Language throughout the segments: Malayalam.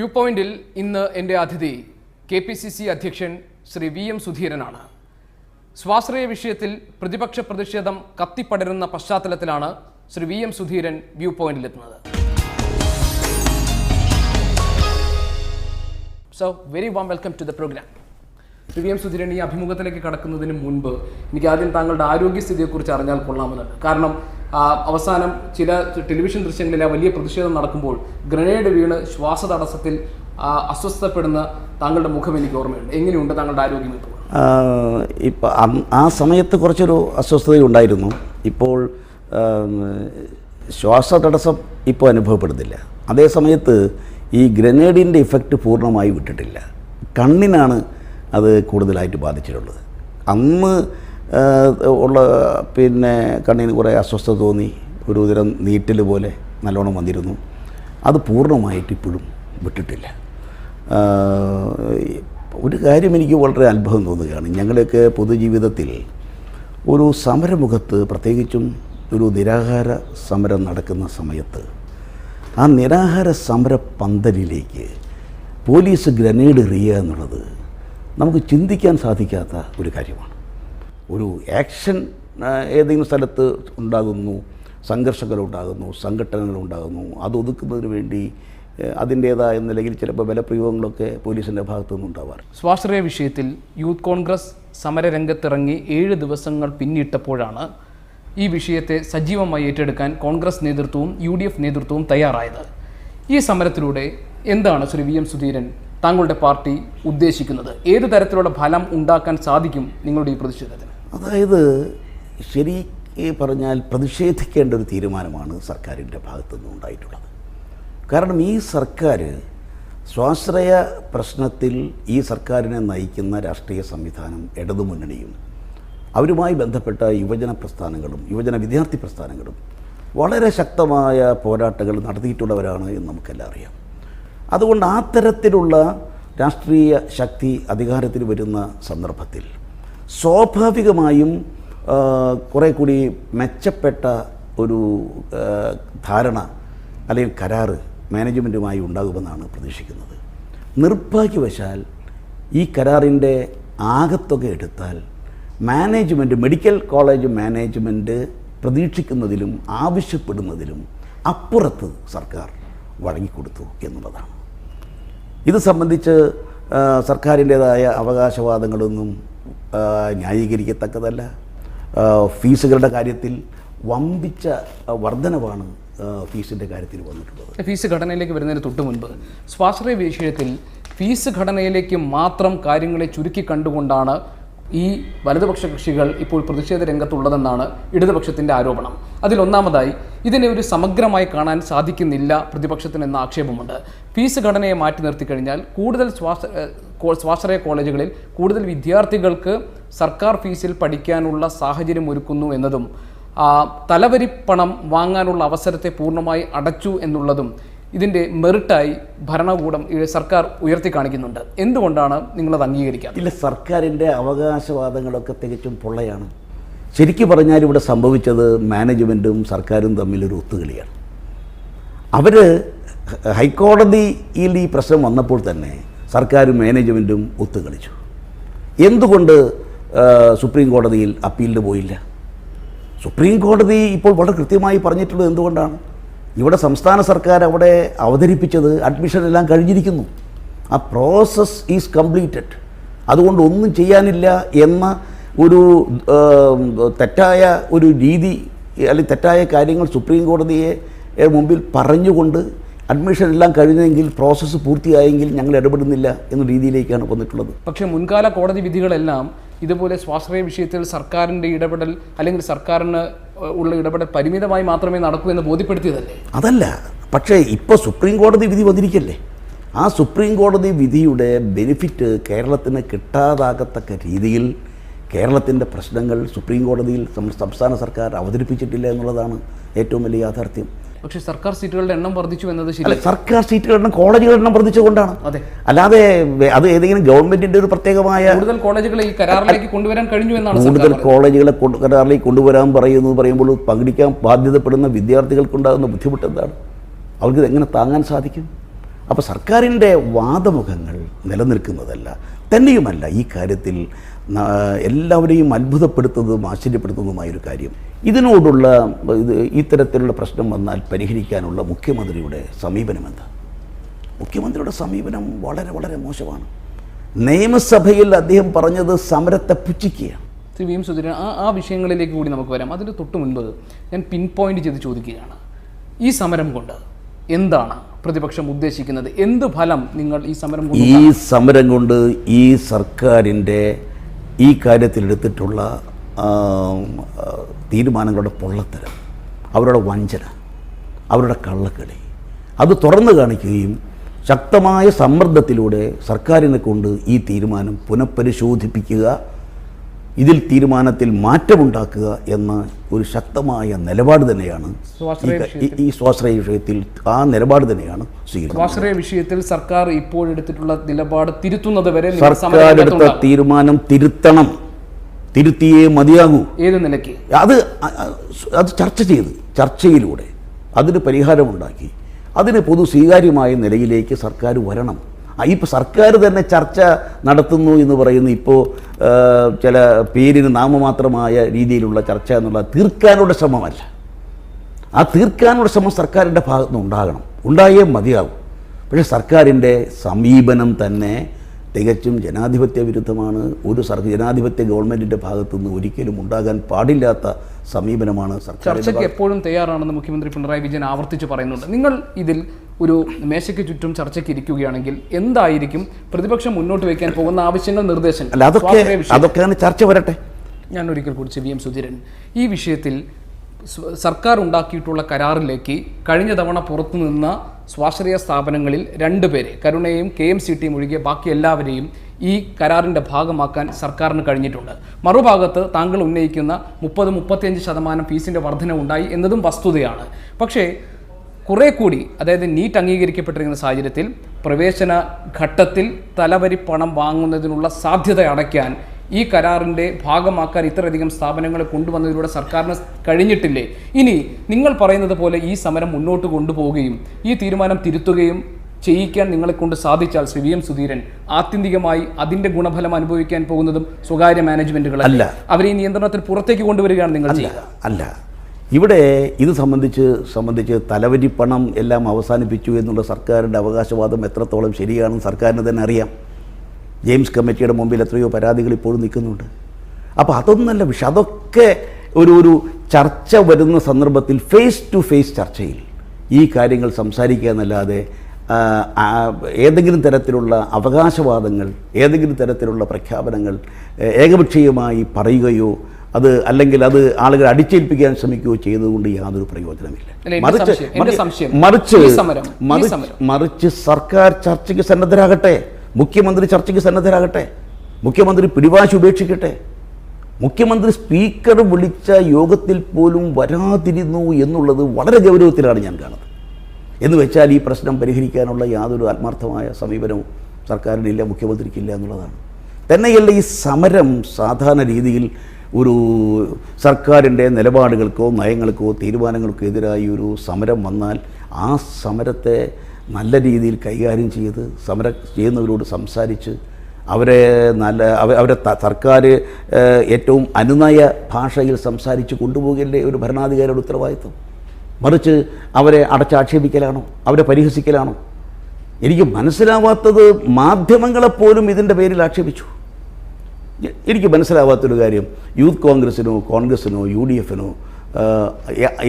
വ്യൂ പോയിന്റിൽ ഇന്ന് എൻ്റെ അതിഥി KPCC അധ്യക്ഷൻ ശ്രീ VM സുധീരനാണ്. സ്വാശ്രയ വിഷയത്തിൽ പ്രതിപക്ഷ പ്രതിഷേധം കത്തിപ്പടരുന്ന പശ്ചാത്തലത്തിലാണ് ശ്രീ VM സുധീരൻ വ്യൂ പോയിന്റിലെത്തുന്നത്. So very warm welcome to the program. Shri VM Sudheeran, ഈ അഭിമുഖത്തിലേക്ക് കടക്കുന്നതിന് മുൻപ് എനിക്ക് ആദ്യം താങ്കളുടെ ആരോഗ്യസ്ഥിതിയെക്കുറിച്ച് അറിഞ്ഞാൽ കൊള്ളാമെന്നുണ്ട്. കാരണം അവസാനം ചില ടെലിവിഷൻ ദൃശ്യങ്ങളിൽ വലിയ പ്രതിഷേധം നടക്കുമ്പോൾ ഗ്രനേഡ് വീണ് ശ്വാസതടസ്സത്തിൽ അസ്വസ്ഥപ്പെടുന്ന താങ്കളുടെ മുഖം എനിക്ക് ഓർമ്മയുണ്ട്. എങ്ങനെയുണ്ട് താങ്കളുടെ ആരോഗ്യം ഇപ്പോൾ? ഇപ്പം ആ സമയത്ത് കുറച്ചൊരു അസ്വസ്ഥതയുണ്ടായിരുന്നു. ഇപ്പോൾ ശ്വാസതടസ്സം ഇപ്പോൾ അനുഭവപ്പെടുന്നില്ല. അതേ സമയത്ത് ഈ ഗ്രനേഡിൻ്റെ ഇഫക്റ്റ് പൂർണ്ണമായി വിട്ടിട്ടില്ല. കണ്ണിനാണ് അത് കൂടുതലായിട്ട് ബാധിച്ചിട്ടുള്ളത്. അന്ന് ഉള്ള കണ്ണിന് കുറേ അസ്വസ്ഥത തോന്നി, ഒരു തരം നീറ്റൽ പോലെ നല്ലോണം വന്നിരുന്നു. അത് പൂർണ്ണമായിട്ട് ഇപ്പോഴും വിട്ടിട്ടില്ല. ഒരു കാര്യം എനിക്ക് വളരെ അത്ഭുതം തോന്നുകയാണ്. ഞങ്ങളുടെയൊക്കെ പൊതുജീവിതത്തിൽ ഒരു സമരമുഖത്ത്, പ്രത്യേകിച്ചും ഒരു നിരാഹാര സമരം നടക്കുന്ന സമയത്ത്, ആ നിരാഹാര സമര പന്തലിലേക്ക് പോലീസ് ഗ്രനേഡ് എറിയുക എന്നുള്ളത് നമുക്ക് ചിന്തിക്കാൻ സാധിക്കാത്ത ഒരു കാര്യമാണ്. ഒരു ആക്ഷൻ ഏതെങ്കിലും സ്ഥലത്ത് ഉണ്ടാകുന്നു, സംഘർഷങ്ങളുണ്ടാകുന്നു, സംഘടനകളുണ്ടാകുന്നു, അത് ഒതുക്കുന്നതിന് വേണ്ടി അതിൻ്റേതായ നിലയിൽ ചിലപ്പോൾ ബലപ്രയോഗങ്ങളൊക്കെ പോലീസിൻ്റെ ഭാഗത്തു നിന്നുണ്ടാവാറ്. സ്വാശ്രയ വിഷയത്തിൽ യൂത്ത് കോൺഗ്രസ് സമരരംഗത്തിറങ്ങി 7 ദിവസങ്ങൾ പിന്നിട്ടപ്പോഴാണ് ഈ വിഷയത്തെ സജീവമായി ഏറ്റെടുക്കാൻ കോൺഗ്രസ് നേതൃത്വവും UDF നേതൃത്വവും തയ്യാറായത്. ഈ സമരത്തിലൂടെ എന്താണ് ശ്രീ VM സുധീരൻ, താങ്കളുടെ പാർട്ടി ഉദ്ദേശിക്കുന്നത്? ഏത് തരത്തിലുള്ള ഫലം ഉണ്ടാക്കാൻ സാധിക്കും നിങ്ങളുടെ ഈ പ്രതിഷേധത്തിന്? അതായത് ശരിക്ക് പറഞ്ഞാൽ പ്രതിഷേധിക്കേണ്ട ഒരു തീരുമാനമാണ് സർക്കാരിൻ്റെ ഭാഗത്തുനിന്ന് ഉണ്ടായിട്ടുള്ളത്. കാരണം ഈ സർക്കാർ സ്വാശ്രയ പ്രശ്നത്തിൽ ഈ സർക്കാരിനെ നയിക്കുന്ന രാഷ്ട്രീയ സംവിധാനം ഇടതുമുന്നണിയും അവരുമായി ബന്ധപ്പെട്ട യുവജന പ്രസ്ഥാനങ്ങളും യുവജന വിദ്യാർത്ഥി പ്രസ്ഥാനങ്ങളും വളരെ ശക്തമായ പോരാട്ടങ്ങൾ നടത്തിയിട്ടുള്ളവരാണ് എന്ന് നമുക്കെല്ലാം അറിയാം. അതുകൊണ്ട് ആ തരത്തിലുള്ള രാഷ്ട്രീയ ശക്തി അധികാരത്തിൽ വരുന്ന സന്ദർഭത്തിൽ സ്വാഭാവികമായും കുറേ കൂടി മെച്ചപ്പെട്ട ഒരു ധാരണ അല്ലെങ്കിൽ കരാറ് മാനേജ്മെൻറ്റുമായി ഉണ്ടാകുമെന്നാണ് പ്രതീക്ഷിക്കുന്നത്. നിർഭാഗ്യവശാൽ ഈ കരാറിൻ്റെ ആകത്തുക എടുത്താൽ മാനേജ്മെൻറ്റ്, മെഡിക്കൽ കോളേജ് മാനേജ്മെൻറ്റ് പ്രതീക്ഷിക്കുന്നതിലും ആവശ്യപ്പെടുന്നതിലും അപ്പുറത്ത് സർക്കാർ വഴങ്ങിക്കൊടുത്തു എന്നുള്ളതാണ്. ഇത് സംബന്ധിച്ച് സർക്കാരിൻ്റേതായ അവകാശവാദങ്ങളൊന്നും ന്യായീകരിക്കത്തക്കതല്ല. ഫീസുകളുടെ കാര്യത്തിൽ വമ്പിച്ച വർധനവാണ് ഫീസിൻ്റെ കാര്യത്തിൽ വന്നിട്ടുള്ളത്. ഫീസ് ഘടനയിലേക്ക് വരുന്നതിന് തൊട്ട് മുൻപ് സ്വാശ്രയ വിഷയത്തിൽ ഫീസ് ഘടനയിലേക്ക് മാത്രം കാര്യങ്ങളെ ചുരുക്കി കണ്ടുകൊണ്ടാണ് ഈ വലതുപക്ഷ കക്ഷികൾ ഇപ്പോൾ പ്രതിഷേധ രംഗത്തുള്ളതെന്നാണ് ഇടതുപക്ഷത്തിൻ്റെ ആരോപണം. അതിലൊന്നാമതായി ഇതിനെ ഒരു സമഗ്രമായി കാണാൻ സാധിക്കുന്നില്ല പ്രതിപക്ഷത്തിന് എന്ന ആക്ഷേപമുണ്ട്. ഫീസ് ഘടനയെ മാറ്റി നിർത്തിക്കഴിഞ്ഞാൽ കൂടുതൽ സ്വാശ്രയ കോളേജുകളിൽ കൂടുതൽ വിദ്യാർത്ഥികൾക്ക് സർക്കാർ ഫീസിൽ പഠിക്കാനുള്ള സാഹചര്യം ഒരുക്കുന്നു എന്നതും തലവരി പണം വാങ്ങാനുള്ള അവസരത്തെ പൂർണ്ണമായി അടച്ചു എന്നുള്ളതും ഇതിൻ്റെ മെറിറ്റായി ഭരണകൂടം സർക്കാർ ഉയർത്തി കാണിക്കുന്നുണ്ട്. എന്തുകൊണ്ടാണ് നിങ്ങളത് അംഗീകരിക്കുക? ഇല്ല, സർക്കാരിൻ്റെ അവകാശവാദങ്ങളൊക്കെ തികച്ചും പൊള്ളയാണ്. ശരിക്കും പറഞ്ഞാൽ ഇവിടെ സംഭവിച്ചത് മാനേജ്മെൻറ്റും സർക്കാരും തമ്മിലൊരു ഒത്തുകളിയാണ്. അവർ ഹൈക്കോടതിയിൽ ഈ പ്രശ്നം വന്നപ്പോൾ തന്നെ സർക്കാരും മാനേജ്മെൻറ്റും ഒത്തുകളിച്ചു. എന്തുകൊണ്ട് സുപ്രീം കോടതിയിൽ അപ്പീലിന് പോയില്ല? സുപ്രീം കോടതി ഇപ്പോൾ വളരെ കൃത്യമായി പറഞ്ഞിട്ടുള്ളത് എന്തുകൊണ്ടാണ്? ഇവിടെ സംസ്ഥാന സർക്കാർ അവിടെ അവതരിപ്പിച്ചത് അഡ്മിഷൻ എല്ലാം കഴിഞ്ഞിരിക്കുന്നു, ആ പ്രോസസ് ഈസ് കംപ്ലീറ്റഡ്, അതുകൊണ്ട് ഒന്നും ചെയ്യാനില്ല എന്ന ഒരു തെറ്റായ ഒരു രീതി അല്ലെങ്കിൽ തെറ്റായ കാര്യങ്ങൾ സുപ്രീം കോടതിയെ മുമ്പിൽ പറഞ്ഞുകൊണ്ട് അഡ്മിഷൻ എല്ലാം കഴിഞ്ഞെങ്കിൽ, പ്രോസസ്സ് പൂർത്തിയായെങ്കിൽ ഞങ്ങൾ ഇടപെടുന്നില്ല എന്ന രീതിയിലേക്കാണ് വന്നിട്ടുള്ളത്. പക്ഷേ മുൻകാല കോടതി വിധികളെല്ലാം ഇതുപോലെ സ്വാശ്രയ വിഷയത്തിൽ സർക്കാരിൻ്റെ ഇടപെടൽ അല്ലെങ്കിൽ സർക്കാരിന് ഉള്ള ഇടപെടൽ പരിമിതമായി മാത്രമേ നടക്കൂ എന്ന് ബോധ്യപ്പെടുത്തിയതല്ലേ? അതല്ല, പക്ഷേ ഇപ്പോൾ സുപ്രീം കോടതി വിധി വന്നിരിക്കല്ലേ. ആ സുപ്രീം കോടതി വിധിയുടെ ബെനിഫിറ്റ് കേരളത്തിന് കിട്ടാതാകത്തക്ക രീതിയിൽ കേരളത്തിൻ്റെ പ്രശ്നങ്ങൾ സുപ്രീം കോടതിയിൽ സംസ്ഥാന സർക്കാർ അവതരിപ്പിച്ചിട്ടില്ല എന്നുള്ളതാണ് ഏറ്റവും വലിയ യാഥാർത്ഥ്യം. പക്ഷേ സർക്കാർ സീറ്റുകളുടെ എണ്ണം വർദ്ധിച്ചു എന്നത് ശരി. സർക്കാർ സീറ്റുകളുടെ എണ്ണം, കോളേജുകളുടെ എണ്ണം വർദ്ധിച്ചുകൊണ്ടാണ്. അല്ലാതെ അത് ഏതെങ്കിലും ഗവൺമെന്റിന്റെ ഒരു പ്രത്യേകമായ കൂടുതൽ കോളേജുകളെ ഈ കരാറിലേക്ക് കൊണ്ടുവരാൻ കഴിഞ്ഞു എന്നാണ്. കൂടുതൽ കോളേജുകളെ കരാറിലേക്ക് കൊണ്ടുവരാൻ പറയുമ്പോൾ പങ്കെടുക്കാൻ ബാധ്യതപ്പെടുന്ന വിദ്യാർത്ഥികൾക്കുണ്ടാകുന്ന ബുദ്ധിമുട്ട് എന്താണ്? അവർക്ക് എങ്ങനെ താങ്ങാൻ സാധിക്കും? അപ്പോൾ സർക്കാരിൻ്റെ വാദമുഖങ്ങൾ നിലനിൽക്കുന്നതല്ല. തന്നെയുമല്ല, ഈ കാര്യത്തിൽ എല്ലാവരെയും അത്ഭുതപ്പെടുത്തുന്നതും ആശ്ചര്യപ്പെടുത്തുന്നതുമായൊരു കാര്യം, ഇതിനോടുള്ള ഇത്തരത്തിലുള്ള പ്രശ്നം വന്നാൽ പരിഹരിക്കാനുള്ള മുഖ്യമന്ത്രിയുടെ സമീപനമെന്താ? മുഖ്യമന്ത്രിയുടെ സമീപനം വളരെ വളരെ മോശമാണ്. നിയമസഭയിൽ അദ്ദേഹം പറഞ്ഞത് സമരത്തെ പുച്ഛിക്കുകയാണ്. ശ്രീ വി എം സുധീരൻ, ആ വിഷയങ്ങളിലേക്ക് കൂടി നമുക്ക് വരാം. അതിന് തൊട്ട് മുൻപ് ഞാൻ പിൻ പോയിന്റ് ചെയ്ത് ചോദിക്കുകയാണ്, ഈ സമരം കൊണ്ട് എന്താണ് പ്രതിപക്ഷം ഉദ്ദേശിക്കുന്നത്? എന്ത് ഫലം നിങ്ങൾ ഈ സമരം കൊണ്ട് ഈ സർക്കാരിൻ്റെ ഈ കാര്യത്തിൽ എടുത്തിട്ടുള്ള തീരുമാനങ്ങളുടെ പൊള്ളത്തരം, അവരുടെ വഞ്ചന, അവരുടെ കള്ളക്കളി, അത് തുറന്നു കാണിക്കുകയും ശക്തമായ സമ്മർദ്ദത്തിലൂടെ സർക്കാരിനെ കൊണ്ട് ഈ തീരുമാനം പുനഃപരിശോധിപ്പിക്കുക, ഇതിൽ തീരുമാനത്തിൽ മാറ്റമുണ്ടാക്കുക എന്ന ഒരു ശക്തമായ നിലപാട് തന്നെയാണ് ഈ സ്വാശ്രയ വിഷയത്തിൽ, ആ നിലപാട് തന്നെയാണ് സ്വീകരിക്കുന്നത്. സ്വാശ്രയ വിഷയത്തിൽ സർക്കാർ ഇപ്പോൾ എടുത്തിട്ടുള്ള നിലപാട് തിരുത്തുന്നത് വരെ സർക്കാർ എടുത്ത തീരുമാനം തിരുത്തണം, തിരുത്തിയേ മതിയാകൂ. ഏത് നിലയ്ക്ക്? അത് ചർച്ചയിലൂടെ അതിന് പരിഹാരമുണ്ടാക്കി അതിന് പൊതു സ്വീകാര്യമായ നിലയിലേക്ക് സർക്കാർ വരണം. ഇപ്പോൾ സർക്കാർ തന്നെ ചർച്ച നടത്തുന്നു എന്ന് പറയുന്നു. ഇപ്പോൾ ചില പേരിന് നാമമാത്രമായ രീതിയിലുള്ള ചർച്ച എന്നുള്ള തീർക്കാനുള്ള ശ്രമമല്ല. ആ തീർക്കാനുള്ള ശ്രമം സർക്കാരിൻ്റെ ഭാഗത്തുനിന്ന് ഉണ്ടാകണം, ഉണ്ടായേ മതിയാകും. പക്ഷേ സർക്കാരിൻ്റെ സമീപനം തന്നെ തികച്ചും ജനാധിപത്യ വിരുദ്ധമാണ്. ഒരു ജനാധിപത്യ ഗവൺമെൻറ്റിൻ്റെ ഭാഗത്തുനിന്ന് ഒരിക്കലും ഉണ്ടാകാൻ പാടില്ലാത്ത സമീപനമാണ് സർക്കാർ. ചർച്ചയ്ക്ക് എപ്പോഴും തയ്യാറാണെന്ന് മുഖ്യമന്ത്രി പിണറായി വിജയൻ ആവർത്തിച്ച് പറയുന്നുണ്ട്. നിങ്ങൾ ഇതിൽ ഒരു മേശയ്ക്ക് ചുറ്റും ചർച്ചയ്ക്ക് ഇരിക്കുകയാണെങ്കിൽ എന്തായിരിക്കും പ്രതിപക്ഷം മുന്നോട്ട് വയ്ക്കാൻ പോകുന്ന ആവശ്യങ്ങൾ, നിർദ്ദേശങ്ങൾ? അല്ല, അതൊക്കെ ചർച്ച വരട്ടെ. ഞാൻ ഒരിക്കൽ കൂടി വി എം സുധീരൻ, ഈ വിഷയത്തിൽ സർക്കാർ ഉണ്ടാക്കിയിട്ടുള്ള കരാറിലേക്ക് കഴിഞ്ഞ തവണ പുറത്തുനിന്ന സ്വാശ്രയ സ്ഥാപനങ്ങളിൽ 2 പേരെ, കരുണയെയും KMCTയും ഒഴികെ ബാക്കി എല്ലാവരെയും ഈ കരാറിൻ്റെ ഭാഗമാക്കാൻ സർക്കാരിന് കഴിഞ്ഞിട്ടുണ്ട്. മറുഭാഗത്ത് താങ്കൾ ഉന്നയിക്കുന്ന 30-35% ഫീസിൻ്റെ വർധന ഉണ്ടായി എന്നതും വസ്തുതയാണ്. പക്ഷേ കുറേ കൂടി, അതായത് നീറ്റ് അംഗീകരിക്കപ്പെട്ടിരിക്കുന്ന സാഹചര്യത്തിൽ പ്രവേശന ഘട്ടത്തിൽ തലവരി പണം വാങ്ങുന്നതിനുള്ള സാധ്യത അടയ്ക്കാൻ ഈ കരാറിൻ്റെ ഭാഗമാക്കാൻ ഇത്രയധികം സ്ഥാപനങ്ങളെ കൊണ്ടുവന്നതിലൂടെ സർക്കാരിന് കഴിഞ്ഞിട്ടില്ലേ? ഇനി നിങ്ങൾ പറയുന്നത് പോലെ ഈ സമരം മുന്നോട്ട് കൊണ്ടുപോവുകയും ഈ തീരുമാനം തിരുത്തുകയും ചെയ്യിക്കാൻ നിങ്ങളെക്കൊണ്ട് സാധിച്ചാൽ ശ്രീ വി എം സുധീരൻ, ആത്യന്തികമായി അതിൻ്റെ ഗുണഫലം അനുഭവിക്കാൻ പോകുന്നതും സ്വകാര്യ മാനേജ്മെൻറ്റുകളല്ല. അവരെ ഈ നിയന്ത്രണത്തിൽ പുറത്തേക്ക് കൊണ്ടുവരികയാണ് നിങ്ങൾ ചെയ്യുക. അല്ല, ഇവിടെ ഇത് സംബന്ധിച്ച് തലവരി പണം എല്ലാം അവസാനിപ്പിച്ചു എന്നുള്ള സർക്കാരിൻ്റെ അവകാശവാദം എത്രത്തോളം ശരിയാണെന്ന് സർക്കാരിന് തന്നെ അറിയാം. ജെയിംസ് കമ്മിറ്റിയുടെ മുമ്പിൽ എത്രയോ പരാതികൾ ഇപ്പോഴും നിൽക്കുന്നുണ്ട്. അപ്പോൾ അതൊന്നല്ല വിഷയം. അതൊക്കെ ഒരു ചർച്ച വരുന്ന സന്ദർഭത്തിൽ ഫേസ് ടു ഫേസ് ചർച്ചയിൽ ഈ കാര്യങ്ങൾ സംസാരിക്കുക എന്നല്ലാതെ ഏതെങ്കിലും തരത്തിലുള്ള അവകാശവാദങ്ങൾ, ഏതെങ്കിലും തരത്തിലുള്ള പ്രഖ്യാപനങ്ങൾ ഏകപക്ഷീയമായി പറയുകയോ അല്ലെങ്കിൽ അത് ആളുകൾ അടിച്ചേൽപ്പിക്കാൻ ശ്രമിക്കുകയോ ചെയ്തുകൊണ്ട് യാതൊരു പ്രയോജനമില്ല. മറിച്ച് സർക്കാർ ചർച്ചയ്ക്ക് സന്നദ്ധരാകട്ടെ, മുഖ്യമന്ത്രി ചർച്ചയ്ക്ക് സന്നദ്ധരാകട്ടെ, മുഖ്യമന്ത്രി പിടിവാശി ഉപേക്ഷിക്കട്ടെ. മുഖ്യമന്ത്രി സ്പീക്കർ വിളിച്ച യോഗത്തിൽ പോലും വരാതിരുന്നു എന്നുള്ളത് വളരെ ഗൗരവത്തിലാണ് ഞാൻ കാണുന്നത്. എന്ന് വെച്ചാൽ ഈ പ്രശ്നം പരിഹരിക്കാനുള്ള യാതൊരു ആത്മാർത്ഥമായ സമീപനവും സർക്കാരിനില്ല, മുഖ്യമന്ത്രിക്കില്ല എന്നുള്ളതാണ്. തന്നെയല്ല, ഈ സമരം സാധാരണ രീതിയിൽ ഒരു സർക്കാരിൻ്റെ നിലപാടുകൾക്കോ നയങ്ങൾക്കോ തീരുമാനങ്ങൾക്കോ എതിരായി ഒരു സമരം വന്നാൽ ആ സമരത്തെ നല്ല രീതിയിൽ കൈകാര്യം ചെയ്ത് സമരം ചെയ്യുന്നവരോട് സംസാരിച്ച് അവരെ സർക്കാർ ഏറ്റവും അനുനയ ഭാഷയിൽ സംസാരിച്ച് കൊണ്ടുപോകല്ലേ ഒരു ഭരണാധികാരിയുടെ ഉത്തരവാദിത്വം. മറിച്ച് അവരെ അടച്ചാക്ഷേപിക്കലാണോ, അവരെ പരിഹസിക്കലാണോ? എനിക്ക് മനസ്സിലാവാത്തത്, മാധ്യമങ്ങളെപ്പോലും ഇതിൻ്റെ പേരിൽ ആക്ഷേപിച്ചു. എനിക്ക് മനസ്സിലാവാത്തൊരു കാര്യം, യൂത്ത് കോൺഗ്രസിനോ കോൺഗ്രസിനോ UDFനോ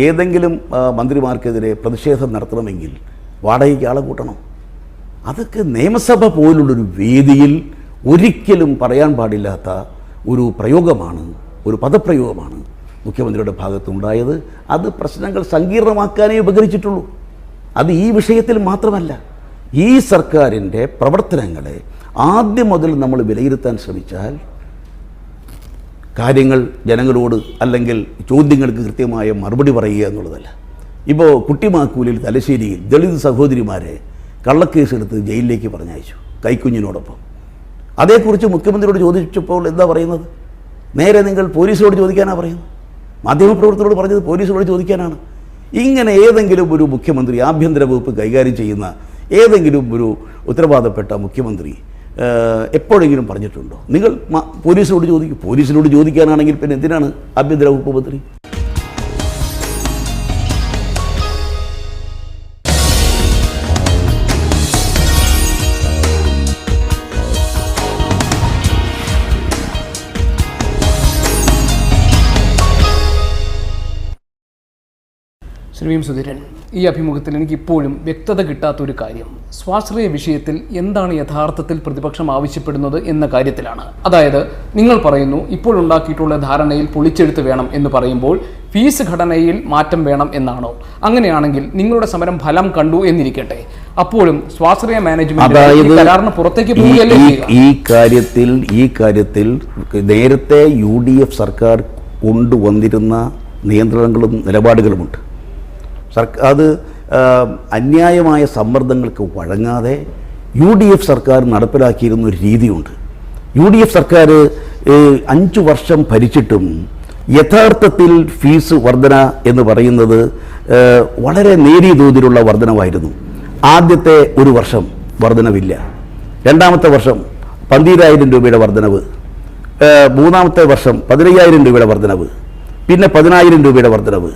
ഏതെങ്കിലും മന്ത്രിമാർക്കെതിരെ പ്രതിഷേധം നടത്തണമെങ്കിൽ വാടകയ്ക്ക് ആളെ കൂട്ടണം. അതൊക്കെ നിയമസഭ പോലുള്ളൊരു വേദിയിൽ ഒരിക്കലും പറയാൻ പാടില്ലാത്ത ഒരു പ്രയോഗമാണ്, ഒരു പദപ്രയോഗമാണ് മുഖ്യമന്ത്രിയുടെ ഭാഗത്തുണ്ടായത്. അത് പ്രശ്നങ്ങൾ സങ്കീർണമാക്കാനേ ഉപകരിച്ചിട്ടുള്ളൂ. അത് ഈ വിഷയത്തിൽ മാത്രമല്ല, ഈ സർക്കാരിൻ്റെ പ്രവർത്തനങ്ങളെ ആദ്യം മുതൽ നമ്മൾ വിലയിരുത്താൻ ശ്രമിച്ചാൽ കാര്യങ്ങൾ ജനങ്ങളോട് അല്ലെങ്കിൽ ചോദ്യങ്ങൾക്ക് കൃത്യമായ മറുപടി പറയുക എന്നുള്ളതല്ല. ഇപ്പോൾ കുട്ടിമാക്കൂലിൽ തലശ്ശേരിയിൽ ദളിത് സഹോദരിമാരെ കള്ളക്കേസെടുത്ത് ജയിലിലേക്ക് പറഞ്ഞയച്ചു കൈക്കുഞ്ഞിനോടൊപ്പം. അതേക്കുറിച്ച് മുഖ്യമന്ത്രിയോട് ചോദിച്ചപ്പോൾ എന്താ പറയുന്നത്? നേരെ നിങ്ങൾ പോലീസിനോട് ചോദിക്കാനാണ് പറയുന്നത്. മാധ്യമപ്രവർത്തകരോട് പറഞ്ഞത് പോലീസിനോട് ചോദിക്കാനാണ്. ഇങ്ങനെ ഏതെങ്കിലും ഒരു മുഖ്യമന്ത്രി, ആഭ്യന്തര വകുപ്പ് കൈകാര്യം ചെയ്യുന്ന ഏതെങ്കിലും ഒരു ഉത്തരവാദപ്പെട്ട മുഖ്യമന്ത്രി എപ്പോഴെങ്കിലും പറഞ്ഞിട്ടുണ്ടോ? നിങ്ങൾ പോലീസിനോട് ചോദിക്കും. പോലീസിനോട് ചോദിക്കാനാണെങ്കിൽ പിന്നെ എന്തിനാണ് ആഭ്യന്തര വകുപ്പ് മന്ത്രി? ശ്രീ എം സുധീരൻ, ഈ അഭിമുഖത്തിൽ എനിക്ക് ഇപ്പോഴും വ്യക്തത കിട്ടാത്തൊരു കാര്യം സ്വാശ്രയ വിഷയത്തിൽ എന്താണ് യഥാർത്ഥത്തിൽ പ്രതിപക്ഷം ആവശ്യപ്പെടുന്നത് എന്ന കാര്യത്തിലാണ്. അതായത് നിങ്ങൾ പറയുന്നു ഇപ്പോഴുണ്ടാക്കിയിട്ടുള്ള ധാരണയിൽ പൊളിച്ചെഴുത്ത് വേണം എന്ന് പറയുമ്പോൾ ഫീസ് ഘടനയിൽ മാറ്റം വേണം എന്നാണോ? അങ്ങനെയാണെങ്കിൽ നിങ്ങളുടെ സമരം ഫലം കണ്ടു എന്നിരിക്കട്ടെ, അപ്പോഴും സ്വാശ്രയ മാനേജ്മെന്റ് കരാറിന് പുറത്തേക്ക് പോവുകയല്ലേ ചെയ്യുക? ഈ കാര്യത്തിൽ നേരത്തെ UDF സർക്കാർ കൊണ്ടുവന്നിരുന്ന നിയന്ത്രണങ്ങളും നിലപാടുകളുമുണ്ട്. അത് അന്യായമായ സമ്മർദ്ദങ്ങൾക്ക് വഴങ്ങാതെ UDF സർക്കാർ നടപ്പിലാക്കിയിരുന്ന ഒരു രീതിയുണ്ട്. UDF സർക്കാർ 5 വർഷം ഭരിച്ചിട്ടും യഥാർത്ഥത്തിൽ ഫീസ് വർധന എന്ന് പറയുന്നത് വളരെ നേരിയ തോതിലുള്ള വർധനവായിരുന്നു. ആദ്യത്തെ ഒരു വർഷം വർധനവില്ല, രണ്ടാമത്തെ വർഷം 12,000 രൂപയുടെ വർധനവ്, മൂന്നാമത്തെ വർഷം 15,000 രൂപയുടെ വർധനവ്, പിന്നെ 10,000 രൂപയുടെ വർധനവ്.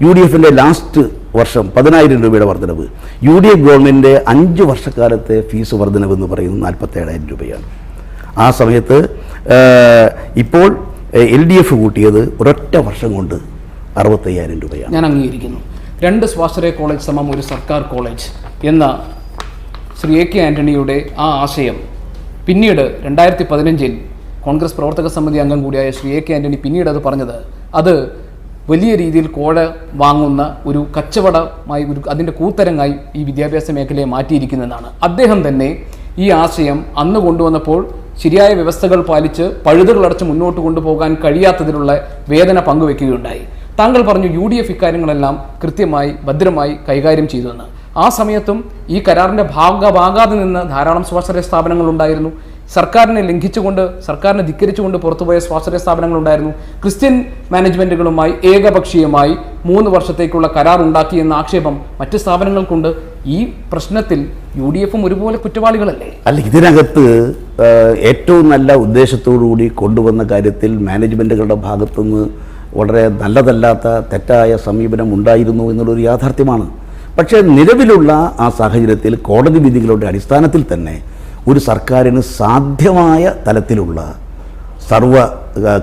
UDFിൻ്റെ ലാസ്റ്റ് വർഷം 10,000 രൂപയുടെ വർധനവ്. UDF ഗവൺമെൻറ്റിൻ്റെ 5 വർഷക്കാലത്തെ ഫീസ് വർധനവെന്ന് പറയുന്നത് 47,000 രൂപയാണ്. ആ സമയത്ത് ഇപ്പോൾ LDF കൂട്ടിയത് ഒരൊറ്റ വർഷം കൊണ്ട് 65,000 രൂപയാണ്. ഞാൻ അംഗീകരിക്കുന്നു. 2 സ്വാശ്രയ കോളേജ് സമം ഒരു സർക്കാർ കോളേജ് എന്ന ശ്രീ AK ആൻ്റണിയുടെ ആ ആശയം പിന്നീട് 2015 കോൺഗ്രസ് പ്രവർത്തക സമിതി അംഗം കൂടിയായ ശ്രീ AK ആൻ്റണി പിന്നീട് അത് പറഞ്ഞത് അത് വലിയ രീതിയിൽ കോഴ വാങ്ങുന്ന ഒരു കച്ചവടമായി, അതിൻ്റെ കൂത്തരങ്ങായി ഈ വിദ്യാഭ്യാസ മേഖലയെ മാറ്റിയിരിക്കുന്നതാണ്. അദ്ദേഹം തന്നെ ഈ ആശയം അന്ന് കൊണ്ടുവന്നപ്പോൾ ശരിയായ വ്യവസ്ഥകൾ പാലിച്ച് പഴുതുകളടച്ച് മുന്നോട്ട് കൊണ്ടുപോകാൻ കഴിയാത്തതിലുള്ള വേദന പങ്കുവെക്കുകയുണ്ടായി. താങ്കൾ പറഞ്ഞു UDF ഇക്കാര്യങ്ങളെല്ലാം കൃത്യമായി ഭദ്രമായി കൈകാര്യം ചെയ്തുവെന്ന്. ആ സമയത്തും ഈ കരാറിൻ്റെ ഭാഗമാകാതെ നിന്ന് ധാരാളം സ്വാശ്രയ സ്ഥാപനങ്ങളുണ്ടായിരുന്നു. സർക്കാരിനെ ലംഘിച്ചുകൊണ്ട്, സർക്കാരിനെ ധിക്കരിച്ചുകൊണ്ട് പുറത്തുപോയ സ്വാശ്രയ സ്ഥാപനങ്ങളുണ്ടായിരുന്നു. ക്രിസ്ത്യൻ മാനേജ്മെൻറ്റുകളുമായി ഏകപക്ഷീയമായി 3 വർഷത്തേക്കുള്ള കരാർ ഉണ്ടാക്കി എന്ന ആക്ഷേപം മറ്റ് സ്ഥാപനങ്ങൾക്കുണ്ട്. ഈ പ്രശ്നത്തിൽ UDFും ഒരുപോലെ കുറ്റവാളികളല്ലേ? അല്ല, ഇതിനകത്ത് ഏറ്റവും നല്ല ഉദ്ദേശത്തോടുകൂടി കൊണ്ടുവന്ന കാര്യത്തിൽ മാനേജ്മെൻറ്റുകളുടെ ഭാഗത്തുനിന്ന് വളരെ നല്ലതല്ലാത്ത തെറ്റായ സമീപനം ഉണ്ടായിരുന്നു എന്നുള്ളൊരു യാഥാർത്ഥ്യമാണ്. പക്ഷേ നിലവിലുള്ള ആ സാഹചര്യത്തിൽ കോടതി വിധികളുടെ അടിസ്ഥാനത്തിൽ തന്നെ ഒരു സർക്കാരിന് സാധ്യമായ തലത്തിലുള്ള സർവ്വ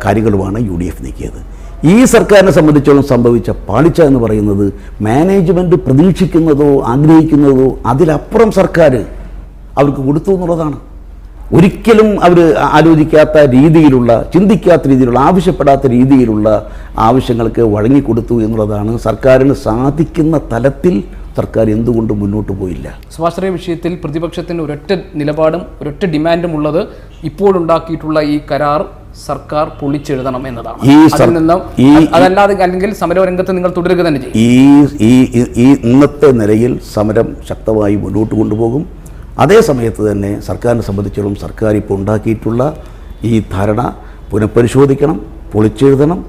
കാര്യങ്ങളുമാണ് UDF നീക്കിയത്. ഈ സർക്കാരിനെ സംബന്ധിച്ചോളം സംഭവിച്ച പാളിച്ച എന്ന് പറയുന്നത് മാനേജ്മെൻറ്റ് പ്രതീക്ഷിക്കുന്നതോ ആഗ്രഹിക്കുന്നതോ അതിലപ്പുറം സർക്കാർ അവർക്ക് കൊടുത്തു എന്നുള്ളതാണ്. ഒരിക്കലും അവർ ആലോചിക്കാത്ത രീതിയിലുള്ള, ചിന്തിക്കാത്ത രീതിയിലുള്ള, ആവശ്യപ്പെടാത്ത രീതിയിലുള്ള ആവശ്യങ്ങൾക്ക് വഴങ്ങിക്കൊടുത്തു എന്നുള്ളതാണ്. സർക്കാരിന് സാധിക്കുന്ന തലത്തിൽ സർക്കാർ എന്തുകൊണ്ട് മുന്നോട്ട് പോയില്ല? സ്വാശ്രയ വിഷയത്തിൽ പ്രതിപക്ഷത്തിന് ഒരൊറ്റ നിലപാടും ഒരൊറ്റ ഡിമാൻഡും ഉള്ളത് ഇപ്പോഴുണ്ടാക്കിയിട്ടുള്ള ഈ കരാർ സർക്കാർ പൊളിച്ചെഴുതണം എന്നതാണ്. അതല്ലാതെ അല്ലെങ്കിൽ സമരരംഗത്ത് നിങ്ങൾ തുടരുക തന്നെ ചെയ്യും. ഈ ഇന്നത്തെ നിലയിൽ സമരം ശക്തമായി മുന്നോട്ട് കൊണ്ടുപോകും. അതേ സമയത്ത് തന്നെ സർക്കാരിനെ സംബന്ധിച്ചിടത്തോളം സർക്കാർ ഇപ്പോൾ ഉണ്ടാക്കിയിട്ടുള്ള ഈ ധാരണ പുനഃപരിശോധിക്കണം, പൊളിച്ചെഴുതണം.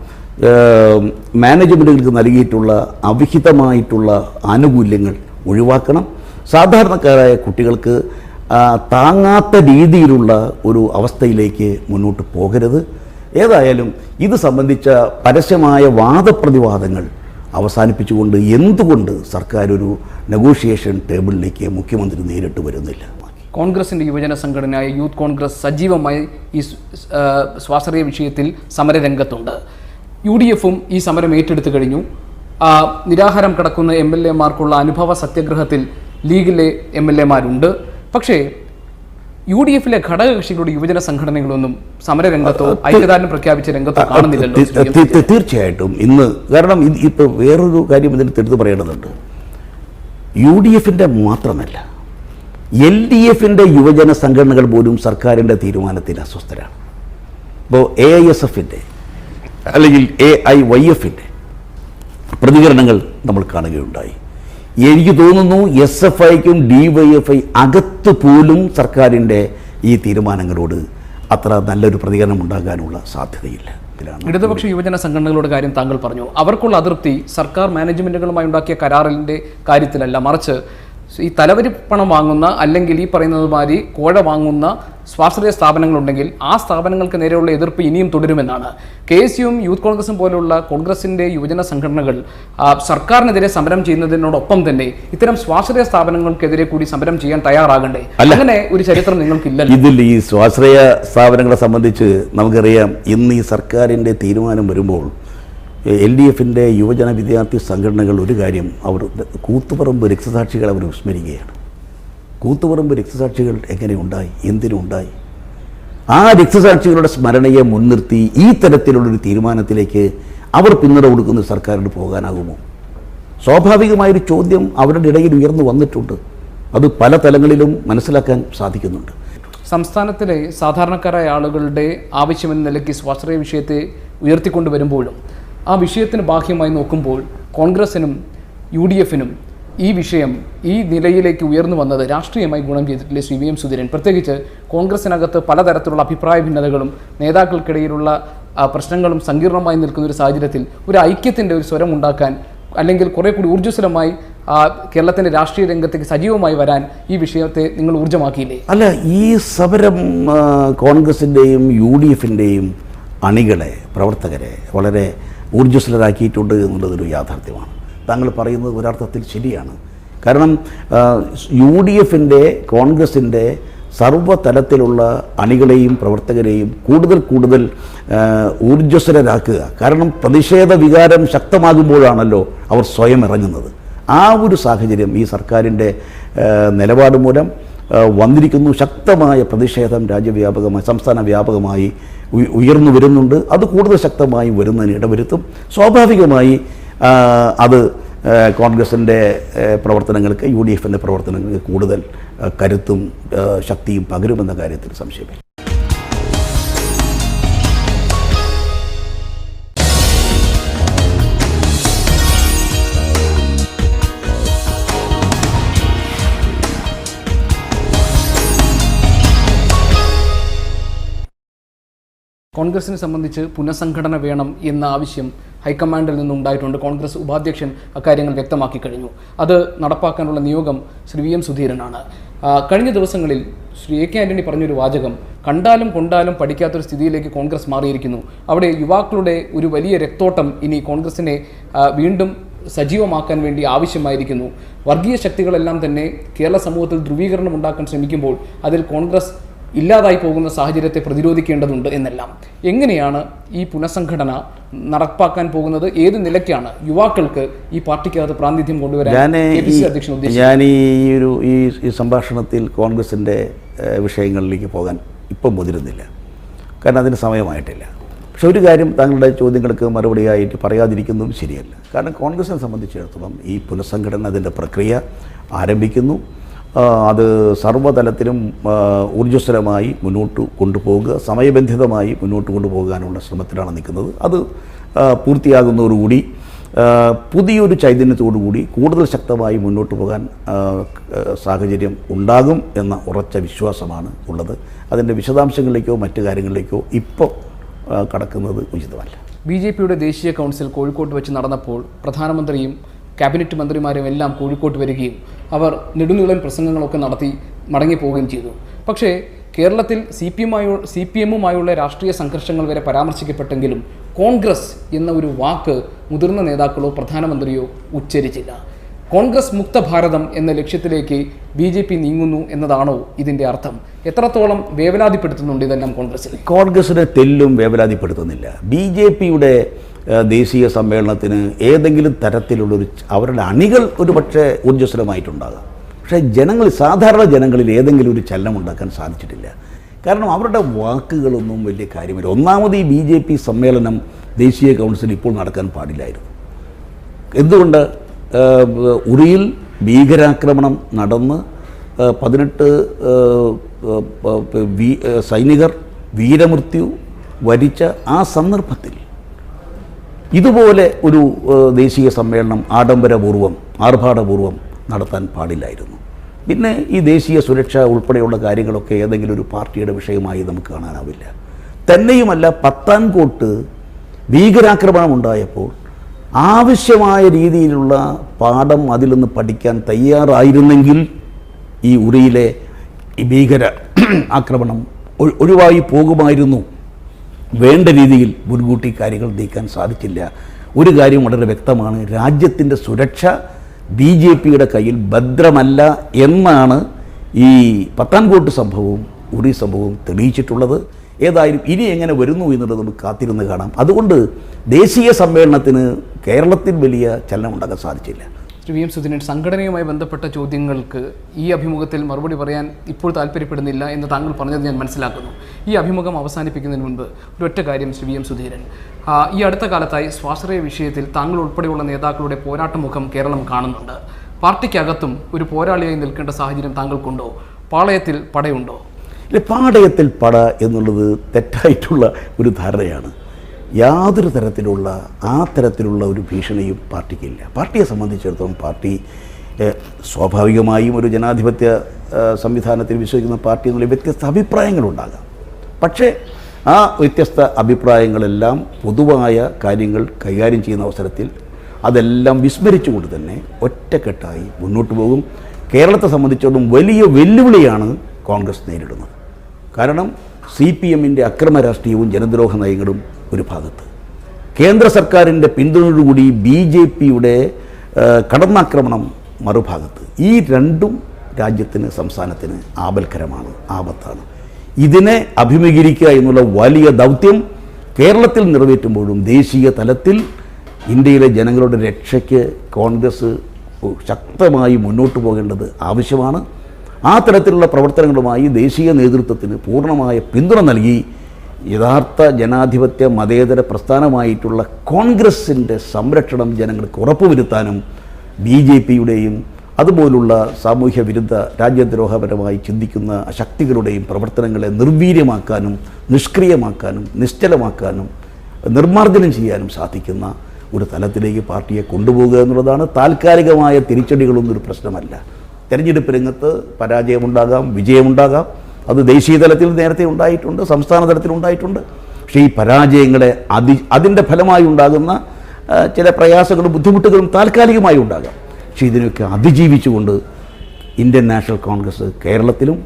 മാനേജ്മെൻറ്റുകൾക്ക് നൽകിയിട്ടുള്ള അവിഹിതമായിട്ടുള്ള ആനുകൂല്യങ്ങൾ ഒഴിവാക്കണം. സാധാരണക്കാരായ കുട്ടികൾക്ക് താങ്ങാത്ത രീതിയിലുള്ള ഒരു അവസ്ഥയിലേക്ക് മുന്നോട്ട് പോകരുത്. ഏതായാലും ഇത് സംബന്ധിച്ച പരസ്യമായ വാദപ്രതിവാദങ്ങൾ അവസാനിപ്പിച്ചുകൊണ്ട് എന്തുകൊണ്ട് സർക്കാർ ഒരു നെഗോഷിയേഷൻ ടേബിളിലേക്ക് മുഖ്യമന്ത്രി നേരിട്ട് വരുന്നില്ല? കോൺഗ്രസിൻ്റെ യുവജന സംഘടനയായ യൂത്ത് കോൺഗ്രസ് സജീവമായി ഈ സ്വാശ്രയ വിഷയത്തിൽ സമരരംഗത്തുണ്ട്. UDFും ഈ സമരം ഏറ്റെടുത്തു കഴിഞ്ഞു. നിരാഹാരം കിടക്കുന്ന MLA-മാർക്കുള്ള അനുഭവ സത്യാഗ്രഹത്തിൽ ലീഗിലെ MLA-മാരുണ്ട്. പക്ഷേ UDFിലെ ഘടകകക്ഷികളുടെ യുവജന സംഘടനകളൊന്നും സമരരംഗത്തോ ഐക്യദാർഢ്യം പ്രഖ്യാപിച്ച രംഗത്തോ കാണുന്നില്ലല്ലോ. തീർച്ചയായിട്ടും ഇന്ന്, കാരണം ഇപ്പോൾ വേറൊരു കാര്യം ഇതിന് എടുത്ത് പറയേണ്ടതുണ്ട്. UDFിൻ്റെ മാത്രമല്ല, LDFിൻ്റെ യുവജന സംഘടനകൾ പോലും സർക്കാരിൻ്റെ തീരുമാനത്തിൽ അസ്വസ്ഥരാണ്. ഇപ്പോൾ AISFിൻ്റെ അല്ലെങ്കിൽ AIYFിൻ്റെ പ്രതികരണങ്ങൾ നമ്മൾ കാണുകയുണ്ടായി. എനിക്ക് തോന്നുന്നു SFIക്കും DYFI അകത്ത് പോലും സർക്കാരിൻ്റെ ഈ തീരുമാനങ്ങളോട് അത്ര നല്ലൊരു പ്രതികരണം ഉണ്ടാകാനുള്ള സാധ്യതയില്ല. ഇടതുപക്ഷ യുവജന സംഘടനകളുടെ കാര്യം താങ്കൾ പറഞ്ഞു. അവർക്കുള്ള അതൃപ്തി സർക്കാർ മാനേജ്മെൻറ്റുകളുമായി ഉണ്ടാക്കിയ കരാറിൻ്റെ കാര്യത്തിലല്ല, മറിച്ച് ഈ തലവരി പണം വാങ്ങുന്ന അല്ലെങ്കിൽ ഈ പറയുന്നത് മാതിരി കോഴ വാങ്ങുന്ന സ്വാശ്രയ സ്ഥാപനങ്ങളുണ്ടെങ്കിൽ ആ സ്ഥാപനങ്ങൾക്ക് നേരെയുള്ള എതിർപ്പ് ഇനിയും തുടരുമെന്നാണ്. KSUവും യൂത്ത് കോൺഗ്രസും പോലുള്ള കോൺഗ്രസിൻ്റെ യുവജന സംഘടനകൾ സർക്കാരിനെതിരെ സമരം ചെയ്യുന്നതിനോടൊപ്പം തന്നെ ഇത്തരം സ്വാശ്രയ സ്ഥാപനങ്ങൾക്കെതിരെ കൂടി സമരം ചെയ്യാൻ തയ്യാറാകണ്ടേ? അങ്ങനെ ഒരു ചരിത്രം നിങ്ങൾക്കില്ലല്ലോ. ഇതിൽ ഈ സ്വാശ്രയ സ്ഥാപനങ്ങളെ സംബന്ധിച്ച് നമുക്കറിയാം, ഇന്ന് ഈ സർക്കാരിൻ്റെ തീരുമാനം വരുമ്പോൾ LDFിൻ്റെ യുവജന വിദ്യാർത്ഥി സംഘടനകൾ ഒരു കാര്യം, അവർ കൂത്തുപറമ്പ് രക്തസാക്ഷികൾ അവർ വിസ്മരിക്കുകയാണ്. കൂത്തുപറമ്പ് രക്തസാക്ഷികൾ എങ്ങനെ ഉണ്ടായി, എന്തിനുണ്ടായി? ആ രക്തസാക്ഷികളുടെ സ്മരണയെ മുൻനിർത്തി ഈ തരത്തിലുള്ളൊരു തീരുമാനത്തിലേക്ക് അവർ പിന്തുണ കൊടുക്കുന്ന സർക്കാരിന് പോകാനാകുമോ? സ്വാഭാവികമായൊരു ചോദ്യം അവരുടെ ഇടയിൽ ഉയർന്നു വന്നിട്ടുണ്ട്. അത് പല തലങ്ങളിലും മനസ്സിലാക്കാൻ സാധിക്കുന്നുണ്ട്. സംസ്ഥാനത്തിലെ സാധാരണക്കാരായ ആളുകളുടെ ആവശ്യമെന്ന നിലയ്ക്ക് സ്വാശ്രയ വിഷയത്തെ ഉയർത്തിക്കൊണ്ടുവരുമ്പോഴും ആ വിഷയത്തിന് ബാഹ്യമായി നോക്കുമ്പോൾ കോൺഗ്രസിനും UDFിനും ഈ വിഷയം ഈ നിലയിലേക്ക് ഉയർന്നു വന്നത് രാഷ്ട്രീയമായി ഗുണം ചെയ്തിട്ടില്ലേ ശ്രീ VM സുധീരൻ? പ്രത്യേകിച്ച് കോൺഗ്രസിനകത്ത് പലതരത്തിലുള്ള അഭിപ്രായ ഭിന്നതകളും നേതാക്കൾക്കിടയിലുള്ള പ്രശ്നങ്ങളും സങ്കീർണമായി നിൽക്കുന്ന ഒരു സാഹചര്യത്തിൽ ഒരു ഐക്യത്തിൻ്റെ ഒരു സ്വരം ഉണ്ടാക്കാൻ, അല്ലെങ്കിൽ കുറേ കൂടി ഊർജ്ജസ്വലമായി കേരളത്തിൻ്റെ രാഷ്ട്രീയ രംഗത്തേക്ക് സജീവമായി വരാൻ ഈ വിഷയത്തെ നിങ്ങൾ ഊർജ്ജമാക്കിയില്ലേ? അല്ല, ഈ സമരം കോൺഗ്രസിൻ്റെയും UDFിൻ്റെയും അണികളെ, പ്രവർത്തകരെ വളരെ ഊർജ്ജസ്വലരാക്കിയിട്ടുണ്ട് എന്നുള്ളതൊരു യാഥാർത്ഥ്യമാണ്. താങ്കൾ പറയുന്നത് ഒരർത്ഥത്തിൽ ശരിയാണ്. കാരണം UDFിൻ്റെ, കോൺഗ്രസിൻ്റെ സർവ്വതലത്തിലുള്ള അണികളെയും പ്രവർത്തകരെയും കൂടുതൽ ഊർജ്ജസ്വലരാക്കുക. കാരണം പ്രതിഷേധ വികാരം ശക്തമാകുമ്പോഴാണല്ലോ അവർ സ്വയം ഇറങ്ങുന്നത്. ആ ഒരു സാഹചര്യം ഈ സർക്കാരിൻ്റെ നിലപാട് മൂലം വന്നിരിക്കുന്നു. ശക്തമായ പ്രതിഷേധം രാജ്യവ്യാപകമായി, സംസ്ഥാന വ്യാപകമായി ഉയർന്നു വരുന്നുണ്ട്. അത് കൂടുതൽ ശക്തമായി വരുന്നതിന് ഇടവരുത്തും. സ്വാഭാവികമായി അത് കോൺഗ്രസിൻ്റെ പ്രവർത്തനങ്ങൾക്ക്, UDFിൻ്റെ പ്രവർത്തനങ്ങൾക്ക് കൂടുതൽ കരുത്തും ശക്തിയും പകരുമെന്ന കാര്യത്തിൽ സംശയമില്ല. കോൺഗ്രസിനെ സംബന്ധിച്ച് പുനഃസംഘടന വേണം എന്ന ആവശ്യം ഹൈക്കമാൻഡിൽ നിന്നുണ്ടായിട്ടുണ്ട്. കോൺഗ്രസ് ഉപാധ്യക്ഷൻ അക്കാര്യങ്ങൾ വ്യക്തമാക്കി കഴിഞ്ഞു. അത് നടപ്പാക്കാനുള്ള നിയോഗം ശ്രീ VM സുധീരനാണ്. കഴിഞ്ഞ ദിവസങ്ങളിൽ ശ്രീ AK ആൻ്റണി പറഞ്ഞൊരു വാചകം, കണ്ടാലും കൊണ്ടാലും പഠിക്കാത്തൊരു സ്ഥിതിയിലേക്ക് കോൺഗ്രസ് മാറിയിരിക്കുന്നു. അവിടെ യുവാക്കളുടെ ഒരു വലിയ രക്തോട്ടം ഇനി കോൺഗ്രസിനെ വീണ്ടും സജീവമാക്കാൻ വേണ്ടി ആവശ്യമായിരിക്കുന്നു. വർഗീയ ശക്തികളെല്ലാം തന്നെ കേരള സമൂഹത്തിൽ ധ്രുവീകരണം ഉണ്ടാക്കാൻ ശ്രമിക്കുമ്പോൾ അതിൽ കോൺഗ്രസ് ഇല്ലാതായി പോകുന്ന സാഹചര്യത്തെ പ്രതിരോധിക്കേണ്ടതുണ്ട് എന്നെല്ലാം. എങ്ങനെയാണ് ഈ പുനഃസംഘടന നടപ്പാക്കാൻ പോകുന്നത്? ഏത് നിലയ്ക്കാണ് യുവാക്കൾക്ക് ഈ പാർട്ടിക്കകത്ത് പ്രാതിനിധ്യം കൊണ്ടുവരാൻ അധ്യക്ഷൻ ഉദ്ദേശിച്ചത്? ഞാൻ ഈ സംഭാഷണത്തിൽ കോൺഗ്രസിൻ്റെ വിഷയങ്ങളിലേക്ക് പോകാൻ ഇപ്പം മുതിരുന്നില്ല. കാരണം അതിന് സമയമായിട്ടില്ല. പക്ഷെ ഒരു കാര്യം താങ്കളുടെ ചോദ്യങ്ങൾക്ക് മറുപടിയായിട്ട് പറയാതിരിക്കുന്നതും ശരിയല്ല. കാരണം കോൺഗ്രസിനെ സംബന്ധിച്ചിടത്തോളം ഈ പുനഃസംഘടന, അതിൻ്റെ പ്രക്രിയ ആരംഭിക്കുന്നു. അത് സർവ്വതലത്തിലും ഊർജ്ജസ്വലമായി മുന്നോട്ട് കൊണ്ടുപോകുക, സമയബന്ധിതമായി മുന്നോട്ട് കൊണ്ടുപോകാനുള്ള ശ്രമത്തിലാണ് നിൽക്കുന്നത്. അത് പൂർത്തിയാകുന്നതോടുകൂടി പുതിയൊരു ചൈതന്യത്തോടുകൂടി കൂടുതൽ ശക്തമായി മുന്നോട്ട് പോകാൻ സാഹചര്യം ഉണ്ടാകും എന്ന ഉറച്ച വിശ്വാസമാണ് ഉള്ളത്. അതിൻ്റെ വിശദാംശങ്ങളിലേക്കോ മറ്റു കാര്യങ്ങളിലേക്കോ ഇപ്പോൾ കടക്കുന്നത് ഉചിതമല്ല. BJPയുടെ ദേശീയ കൗൺസിൽ കോഴിക്കോട്ട് വെച്ച് നടന്നപ്പോൾ പ്രധാനമന്ത്രിയും ക്യാബിനറ്റ് മന്ത്രിമാരും എല്ലാം കോഴിക്കോട്ട് വരികയും അവർ നെടുനീളൻ പ്രസംഗങ്ങളൊക്കെ നടത്തി മടങ്ങിപ്പോവുകയും ചെയ്തു. പക്ഷേ കേരളത്തിൽ CPM-ഉമായുള്ള രാഷ്ട്രീയ സംഘർഷങ്ങൾ വരെ പരാമർശിക്കപ്പെട്ടെങ്കിലും കോൺഗ്രസ് എന്ന ഒരു വാക്ക് മുതിർന്ന നേതാക്കളോ പ്രധാനമന്ത്രിയോ ഉച്ചരിച്ചില്ല. കോൺഗ്രസ് മുക്ത ഭാരതം എന്ന ലക്ഷ്യത്തിലേക്ക് BJP നീങ്ങുന്നു എന്നതാണോ ഇതിൻ്റെ അർത്ഥം? എത്രത്തോളം വേവലാതിപ്പെടുത്തുന്നുണ്ട് ഇതെല്ലാം കോൺഗ്രസിൽ? കോൺഗ്രസിനെ തെല്ലും വേവലാതിപ്പെടുത്തുന്നില്ല. BJPയുടെ ദേശീയ സമ്മേളനത്തിന് ഏതെങ്കിലും തരത്തിലുള്ളൊരു അവരുടെ അണികൾ ഒരു പക്ഷേ ഊർജ്ജസ്വലമായിട്ടുണ്ടാകാം. പക്ഷേ സാധാരണ ജനങ്ങളിൽ ഏതെങ്കിലും ഒരു ചലനം ഉണ്ടാക്കാൻ സാധിച്ചിട്ടില്ല. കാരണം അവരുടെ വാക്കുകളൊന്നും വലിയ കാര്യമില്ല. ഒന്നാമത് ഈ BJP സമ്മേളനം ദേശീയ കൗൺസിൽ ഇപ്പോൾ നടക്കാൻ പാടില്ലായിരുന്നു. എന്തുകൊണ്ട്? ഉറിയിൽ ഭീകരാക്രമണം നടന്ന് 18 സൈനികർ വീരമൃത്യു വരിച്ച ആ സന്ദർഭത്തിൽ ഇതുപോലെ ഒരു ദേശീയ സമ്മേളനം ആർഭാടപൂർവം നടത്താൻ പാടില്ലായിരുന്നു. പിന്നെ ഈ ദേശീയ സുരക്ഷ ഉൾപ്പെടെയുള്ള കാര്യങ്ങളൊക്കെ ഏതെങ്കിലും ഒരു പാർട്ടിയുടെ വിഷയമായി നമുക്ക് കാണാനാവില്ല. തന്നെയുമല്ല, പത്താൻകോട്ട് ഭീകരാക്രമണം ഉണ്ടായപ്പോൾ ആവശ്യമായ രീതിയിലുള്ള പാഠം അതിൽ നിന്ന് പഠിക്കാൻ തയ്യാറായിരുന്നെങ്കിൽ ഈ ഉറിയിലെ ഈ ഭീകര ആക്രമണം ഒഴിവായി പോകുമായിരുന്നു. വേണ്ട രീതിയിൽ മുൻകൂട്ടി കാര്യങ്ങൾ നീക്കാൻ സാധിച്ചില്ല. ഒരു കാര്യം വളരെ വ്യക്തമാണ്, രാജ്യത്തിൻ്റെ സുരക്ഷ BJPയുടെ കയ്യിൽ ഭദ്രമല്ല എന്നാണ് ഈ പത്താൻകോട്ട് സംഭവവും ഉറി സംഭവവും തെളിയിച്ചിട്ടുള്ളത്. ഏതായാലും ഇനി എങ്ങനെ വരുന്നു എന്നുള്ളത് നമുക്ക് കാത്തിരുന്ന് കാണാം. അതുകൊണ്ട് ദേശീയ സമ്മേളനത്തിന് കേരളത്തിൽ വലിയ ചലനമുണ്ടാക്കാൻ സാധിച്ചില്ല. ശ്രീ VM സുധീരൻ, സംഘടനയുമായി ബന്ധപ്പെട്ട ചോദ്യങ്ങൾക്ക് ഈ അഭിമുഖത്തിൽ മറുപടി പറയാൻ ഇപ്പോൾ താല്പര്യപ്പെടുന്നില്ല എന്ന് താങ്കൾ പറഞ്ഞത് ഞാൻ മനസ്സിലാക്കുന്നു. ഈ അഭിമുഖം അവസാനിപ്പിക്കുന്നതിന് മുൻപ് ഒരൊറ്റ കാര്യം ശ്രീ VM സുധീരൻ, ഈ അടുത്ത കാലത്തായി സ്വാശ്രയ വിഷയത്തിൽ താങ്കൾ ഉൾപ്പെടെയുള്ള നേതാക്കളുടെ പോരാട്ടമുഖം കേരളം കാണുന്നുണ്ട്. പാർട്ടിക്കകത്തും ഒരു പോരാളിയായി നിൽക്കേണ്ട സാഹചര്യം താങ്കൾക്കുണ്ടോ? പാളയത്തിൽ പടയുണ്ടോ? പാളയത്തിൽ പട എന്നുള്ളത് തെറ്റായിട്ടുള്ള ഒരു ധാരണയാണ്. യാതൊരു തരത്തിലുള്ള തരത്തിലുള്ള ഒരു ഭീഷണിയും പാർട്ടിക്കില്ല. പാർട്ടിയെ സംബന്ധിച്ചിടത്തോളം പാർട്ടി സ്വാഭാവികമായും ഒരു ജനാധിപത്യ സംവിധാനത്തിൽ വിശ്വസിക്കുന്ന പാർട്ടി എന്നുള്ള വ്യത്യസ്ത അഭിപ്രായങ്ങളുണ്ടാകാം. പക്ഷേ ആ വ്യത്യസ്ത അഭിപ്രായങ്ങളെല്ലാം പൊതുവായ കാര്യങ്ങൾ കൈകാര്യം ചെയ്യുന്ന അവസരത്തിൽ അതെല്ലാം വിസ്മരിച്ചുകൊണ്ട് തന്നെ ഒറ്റക്കെട്ടായി മുന്നോട്ട് പോകും. കേരളത്തെ സംബന്ധിച്ചിടത്തോളം വലിയ വെല്ലുവിളിയാണ് കോൺഗ്രസ് നേരിടുന്നത്. കാരണം CPMൻ്റെ അക്രമ രാഷ്ട്രീയവും ജനദ്രോഹ നയങ്ങളും ഒരു ഭാഗത്ത്, കേന്ദ്ര സർക്കാരിൻ്റെ പിന്തുണയോടുകൂടി BJPയുടെ കടന്നാക്രമണം മറുഭാഗത്ത്. ഈ രണ്ടും രാജ്യത്തിന്, സംസ്ഥാനത്തിന് ആപൽക്കരമാണ്, ആപത്താണ്. ഇതിനെ അഭിമുഖീകരിക്കുക എന്നുള്ള വലിയ ദൗത്യം കേരളത്തിൽ നിറവേറ്റുമ്പോഴും ദേശീയ തലത്തിൽ ഇന്ത്യയിലെ ജനങ്ങളുടെ രക്ഷയ്ക്ക് കോൺഗ്രസ് ശക്തമായി മുന്നോട്ട് പോകേണ്ടത് ആവശ്യമാണ്. ആ തരത്തിലുള്ള പ്രവർത്തനങ്ങളുമായി ദേശീയ നേതൃത്വത്തിന് പൂർണ്ണമായ പിന്തുണ നൽകി യഥാർത്ഥ ജനാധിപത്യ മതേതര പ്രസ്ഥാനമായിട്ടുള്ള കോൺഗ്രസിൻ്റെ സംരക്ഷണം ജനങ്ങൾക്ക് ഉറപ്പുവരുത്താനും BJPയുടെയും അതുപോലുള്ള സാമൂഹ്യ വിരുദ്ധ രാജ്യദ്രോഹപരമായി ചിന്തിക്കുന്ന ശക്തികളുടെയും പ്രവർത്തനങ്ങളെ നിർവീര്യമാക്കാനും നിഷ്ക്രിയമാക്കാനും നിശ്ചലമാക്കാനും നിർമ്മാർജ്ജനം ചെയ്യാനും സാധിക്കുന്ന ഒരു തലത്തിലേക്ക് പാർട്ടിയെ കൊണ്ടുപോകുക എന്നുള്ളതാണ്. താൽക്കാലികമായ തിരിച്ചടികളൊന്നും ഒരു പ്രശ്നമല്ല. തെരഞ്ഞെടുപ്പ് രംഗത്ത് പരാജയമുണ്ടാകാം, വിജയമുണ്ടാകാം. അത് ദേശീയ തലത്തിൽ നേരത്തെ ഉണ്ടായിട്ടുണ്ട്, സംസ്ഥാന തലത്തിൽ ഉണ്ടായിട്ടുണ്ട്. പക്ഷേ ഈ പരാജയങ്ങളെ അതിൻ്റെ ഫലമായി ഉണ്ടാകുന്ന ചില പ്രയാസങ്ങളും ബുദ്ധിമുട്ടുകളും താൽക്കാലികമായി ഉണ്ടാകാം. പക്ഷേ ഇതിനൊക്കെ അതിജീവിച്ചുകൊണ്ട് ഇന്ത്യൻ നാഷണൽ കോൺഗ്രസ് കേരളത്തിലും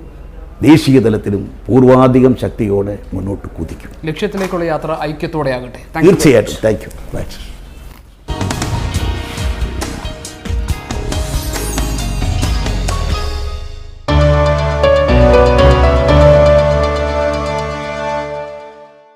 ദേശീയ തലത്തിലും പൂർവാധികം ശക്തിയോടെ മുന്നോട്ട് കുതിക്കും. ലക്ഷ്യത്തിലേക്കുള്ള യാത്ര ഐക്യത്തോടെ ആകട്ടെ. തീർച്ചയായിട്ടും. Thank you.